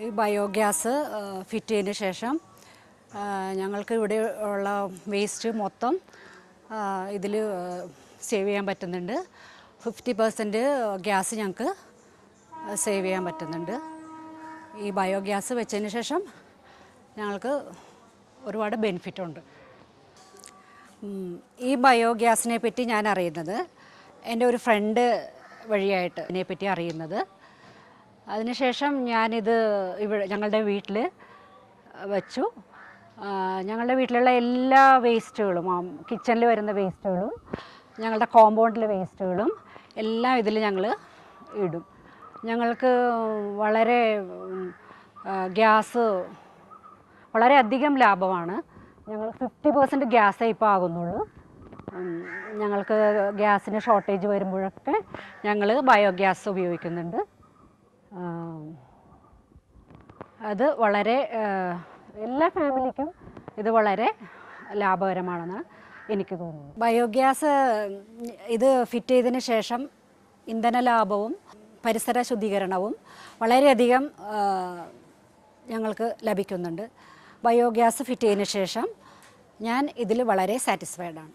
ഈ biogas fit ചെയ്തതിന് ശേഷം ഞങ്ങൾക്ക് ഇവിടെ ഉള്ള വേസ്റ്റ് മൊത്തം ഇതിൽ സേവ് ചെയ്യാൻ പറ്റുന്നുണ്ട്. 50% ഗ്യാസ് ഞങ്ങൾക്ക് സേവ് ചെയ്യാൻ പറ്റുന്നുണ്ട്. ഈ ബയോഗ്യാസ് വെച്ചതിന് ശേഷം ഞങ്ങൾക്ക് ഒരുപാട് ബെനിഫിറ്റുണ്ട്. ഈ ബയോഗ്യാസിനെ പറ്റി ഞാൻ അറിയുന്നത് എൻ്റെ ഒരു ഫ്രണ്ട് വഴിയായിട്ട് ഇതിനെപ്പറ്റി അറിയുന്നത്. അതിനുശേഷം ഞാനിത് ഞങ്ങളുടെ വീട്ടിൽ വെച്ചു. ഞങ്ങളുടെ വീട്ടിലുള്ള എല്ലാ വേസ്റ്റുകളും, കിച്ചണിൽ വരുന്ന വേസ്റ്റുകളും ഞങ്ങളുടെ കോമ്പൗണ്ടിലെ വേസ്റ്റുകളും എല്ലാം ഇതിൽ ഞങ്ങൾ ഇടും. ഞങ്ങൾക്ക് വളരെ ഗ്യാസ് വളരെയധികം ലാഭമാണ്. ഞങ്ങൾ 50% ഗ്യാസേ ഇപ്പോൾ ആകുന്നുള്ളൂ. ഞങ്ങൾക്ക് ഗ്യാസിന് ഷോർട്ടേജ് വരുമ്പോഴൊക്കെ ഞങ്ങൾ ബയോഗ്യാസ് ഉപയോഗിക്കുന്നുണ്ട്. അത് വളരെ എല്ലാ ഫാമിലിക്കും ഇത് വളരെ ലാഭകരമാണെന്ന് എനിക്ക് തോന്നുന്നു. ബയോഗ്യാസ് ഇത് ഫിറ്റ് ചെയ്തതിന് ശേഷം ഇന്ധന ലാഭവും പരിസര ശുദ്ധീകരണവും വളരെയധികം ഞങ്ങൾക്ക് ലഭിക്കുന്നുണ്ട്. ബയോഗ്യാസ് ഫിറ്റ് ചെയ്തതിന് ശേഷം ഞാൻ ഇതിൽ വളരെ സാറ്റിസ്ഫൈഡ് ആണ്.